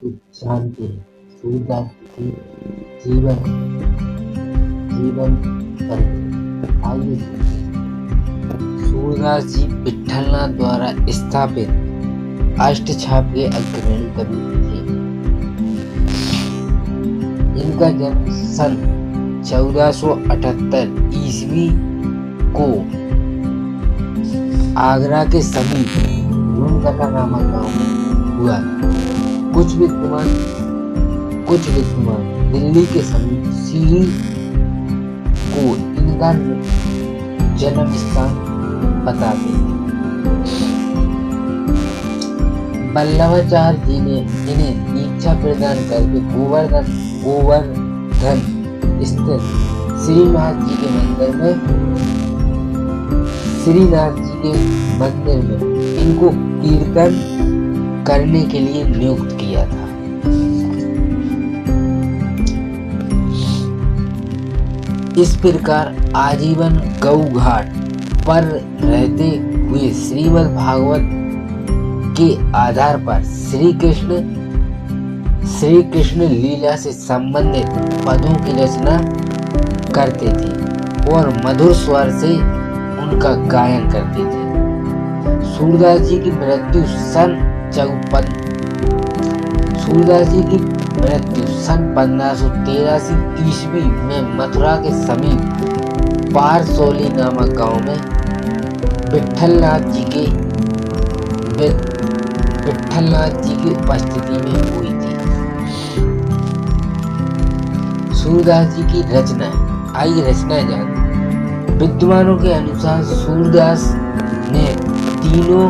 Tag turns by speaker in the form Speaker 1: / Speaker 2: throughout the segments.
Speaker 1: जानते हैं सूरदास की जीवन जीवन परिचय। आइए सूरदास जी विट्ठलनाथ द्वारा स्थापित अष्टछाप के अग्रणी कवि थे। इनका जन्म सन 1478 ईस्वी को आगरा के समीप रूमकटा नामक गांव में हुआ। कुछ विद्वान दिल्ली के समीप सीरी को इनका जन्म स्थान बताते हैं। वल्लभाचार्य जी ने इन्हें दीक्षा प्रदान करके गोवर्धन स्थित श्रीनाथ जी के मंदिर में इनको कीर्तन करने के लिए नियुक्त किया था। इस प्रकार आजीवन गौ घाट पर रहते हुए श्रीमद् भागवत के आधार पर श्री कृष्ण लीला से संबंधित पदों की रचना करते थे और मधुर स्वर से उनका गायन करते थे। सूरदास जी की मृत्यु सन 1583 ईस्वी में मथुरा के समीप पारसौली नामक गांव में विट्ठलनाथ जी की उपस्थिति में हुई थी। सूरदास जी की रचना, आइए रचनाएं जानते। विद्वानों के अनुसार सूरदास ने तीनों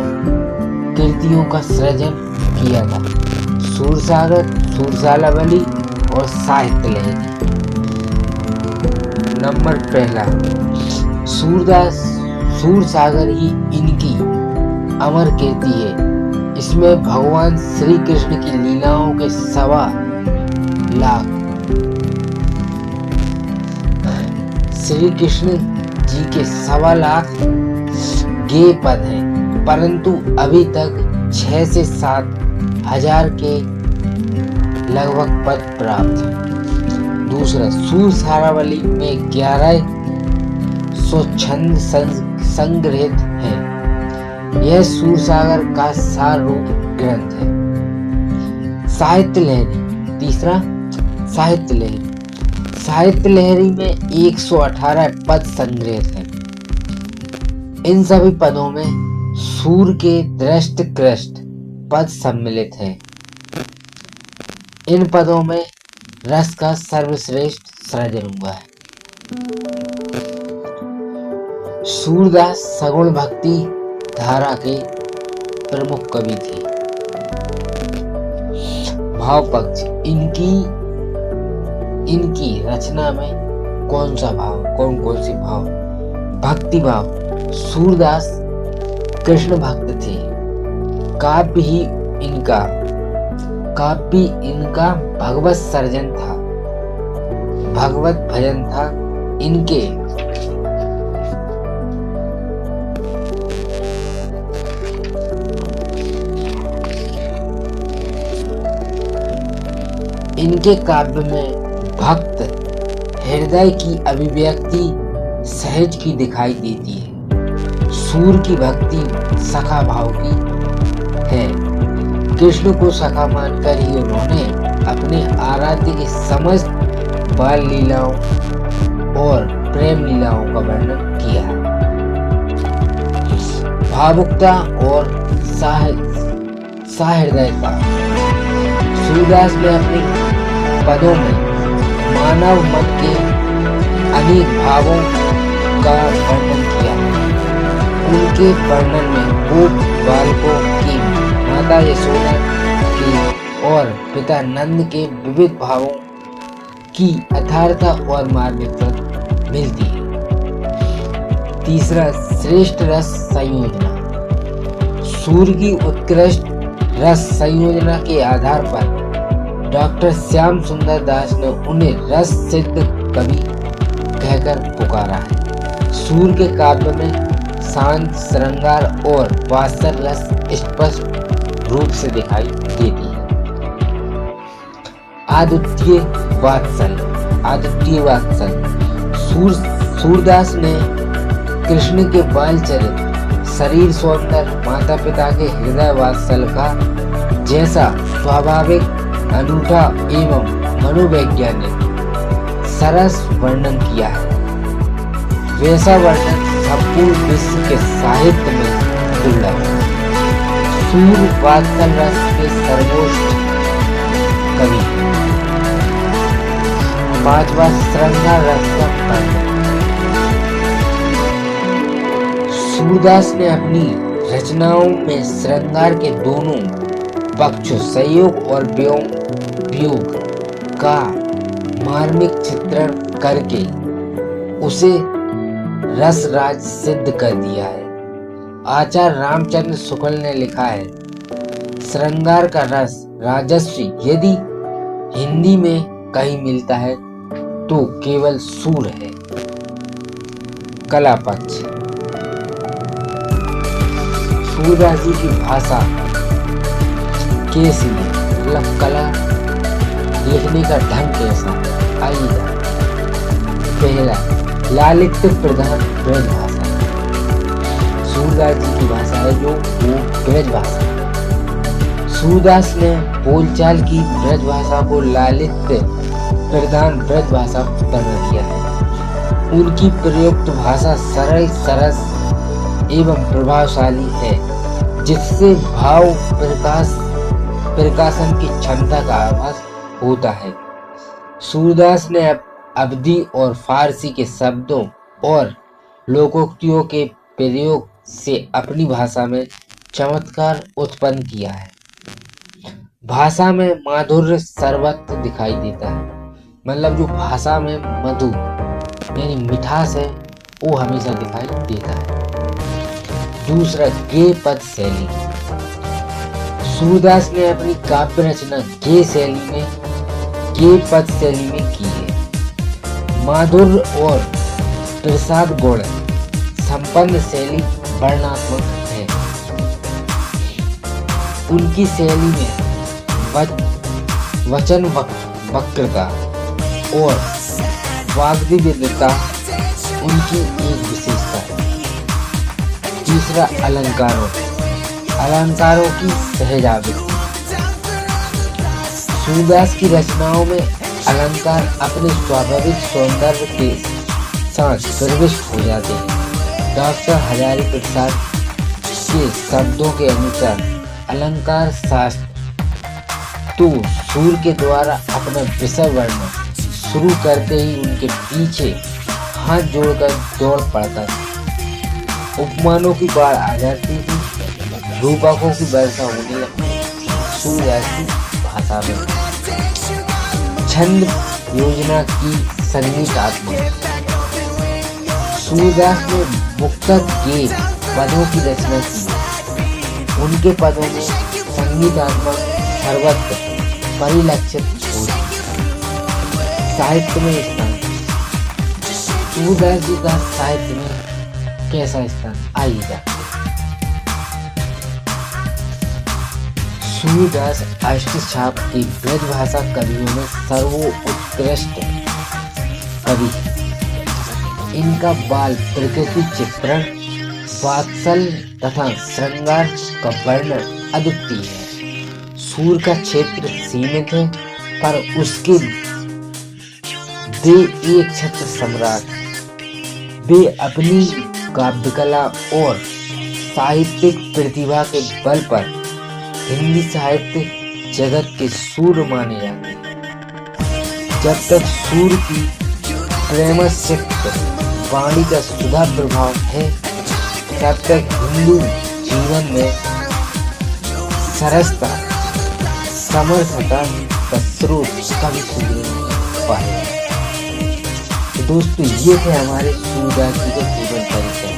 Speaker 1: कृतियों का सृजन किया था: सूरसागर, सुरसालावली और साहित्य लहरी। नंबर पहला, सूरसागर ही इनकी अमर कीर्ति है। इसमें भगवान श्री कृष्ण की लीलाओं के 1.25 लाख श्री कृष्ण जी के 1.25 लाख गेय पद हैं, परंतु अभी तक 6 से 7 हजार के लगभग पद प्राप्त हैं। दूसरा, सुरसारावली में 1100 छंद संग्रहित हैं। यह सूरसागर का सार रूप ग्रंथ है। साहित्य लहरी, तीसरा साहित्य लहरी में 118 पद संग्रहित हैं। इन सभी पदों में सूर के दृष्ट कृष्ट पद सम्मिलित हैं। इन पदों में रस का सर्वश्रेष्ठ सृजन हुआ है। सूरदास सगुण भक्ति धारा के प्रमुख कवि थे। भाव पक्ष, इनकी रचना में कौन से भाव? भक्ति भाव। सूरदास कृष्ण भक्त थे। काव्य इनका भगवत सर्जन था, भगवत भजन था। इनके काव्य में भक्त हृदय की अभिव्यक्ति सहज की दिखाई देती है। सूर की भक्ति सखा भाव की है। कृष्ण को सखा मानकर ही उन्होंने अपने आराध्य की समस्त बाल लीलाओं और प्रेम लीलाओं का वर्णन किया। भावुकता और सहृदयता। सूरदास ने अपने पदों में मानव मन के अनेक भावों का वर्णन किया। उनके वर्णन में गोप बालकों की, माता यशोदा की और पिता नंद के विविध भावों की अथारता और मार्मिकता मिलती है। तीसरा, श्रेष्ठ रस संयोजना। सूर की उत्कृष्ट रस संयोजना के आधार पर डॉक्टर श्याम सुंदर दास ने उन्हें रस सिद्ध कवि कहकर पुकारा है। सूर के काव्य में शांत, श्रृंगार और वात्सल्य रस स्पष्ट रूप से दिखाई देती है। अद्वितीय वात्सल्य। सूरदास ने कृष्ण के बाल चरित्र, शरीर सौंदर्य, माता पिता के हृदय वात्सल्य का जैसा स्वाभाविक, अनूठा एवं मनोवैज्ञानिक सरस वर्णन किया है, वैसा वर्णन संपूर्ण विश्व के साहित्य में दुर्लभ है। सूर वात्सल्य रस के सर्वोच्च कवि। पांचवा, श्रृंगार रस का प्रकट। सूरदास ने अपनी रचनाओं में श्रृंगार के दोनों पक्षों, संयोग और वियोग का मार्मिक चित्रण करके उसे रसराज सिद्ध कर दिया है। आचार्य रामचंद्र शुक्ल ने लिखा है, श्रृंगार का रस राजस्वी यदि हिंदी में कहीं मिलता है तो केवल सूर है। कला पक्ष। सूरदास जी की भाषा कैसी, मतलब कला लिखने का ढंग कैसा, आइए। पहला, लालित्य प्रधान ब्रज भाषा। सूरदास जी की भाषा है जो वो ब्रज भाषा है। सूरदास ने बोलचाल की ब्रज भाषा को लालित्य प्रधान ब्रज भाषा बना दिया है। उनकी प्रयुक्त भाषा सरल, सरस एवं प्रभावशाली है, जिससे भाव प्रकाशन की क्षमता का आभास होता है। सूरदास ने अवधी और फारसी के शब्दों और लोकोक्तियों के प्रयोग से अपनी भाषा में चमत्कार उत्पन्न किया है। भाषा में माधुर्य सर्वत्र दिखाई देता है, मतलब जो भाषा में मधु यानी मिठास है वो हमेशा दिखाई देता है। दूसरा, गेय पद शैली। सूरदास ने अपनी काव्य रचना गेय पद शैली में की है। माधुर्य और प्रसाद गुण संपन्न शैली वर्णनात्मक है। उनकी शैली में वचन वक्रता और वाग्विविधता उनकी एक विशेषता है। तीसरा, अलंकारों की सहज आवृत्ति। सूरदास की रचनाओं में अलंकार अपने स्वाभाविक सौंदर्य के साथ प्रविष्ट हो जाते हैं। डॉक्टर हजारी प्रसाद के शब्दों के अनुसार अलंकार शास्त्र तो सूर के द्वारा अपना विषय वर्णन शुरू करते ही उनके पीछे हाथ जोड़कर दौड़ पड़ता था। उपमानों की बाढ़ आ जाती थी, रूपकों की वर्षा होने लगती सूरदास की भाषा में। छंद योजना की संगीतात्मक। सूरदास ने मुक्तक के पदों की रचना की। उनके पदों में संगीतात्मक सर्वत्र परिलक्षित होती। साहित्य में स्थान। सूरदास जी का साहित्य में कैसा स्थान, आइएगा। सूरदास अष्टछाप की ब्रज भाषा कवियों में सर्वोत्कृष्ट कवि। इनका बाल प्रकृति चित्रण, वात्सल्य तथा श्रृंगार का वर्णन अद्वितीय है। सूर का क्षेत्र सीमित है, पर उसके वे एक छत्र सम्राट। वे अपनी काव्यकला और साहित्यिक प्रतिभा के बल पर हिंदी साहित्य जगत के सूर माने जाते हैं। जब तक सूर की प्रेमसिक्त वाणी का सुधा प्रभाव है, तब तक हिंदू जीवन में सरसता, समर्थता का स्रोत कभी सुधर नहीं पाएगा। तो दोस्तों, ये थे हमारे सूरदास जी के जीवन परिचय।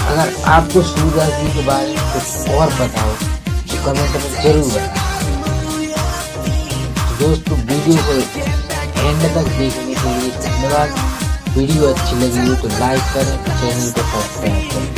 Speaker 1: अगर आपको सूरदास जी के बारे में कुछ और पता हो तो कमेंट में जरूर बताएं। तो दोस्तों, वीडियो को एंड तक देखने के लिए धन्यवाद। वीडियो अच्छी लगी हो तो लाइक करें, चैनल को सब्सक्राइब करें।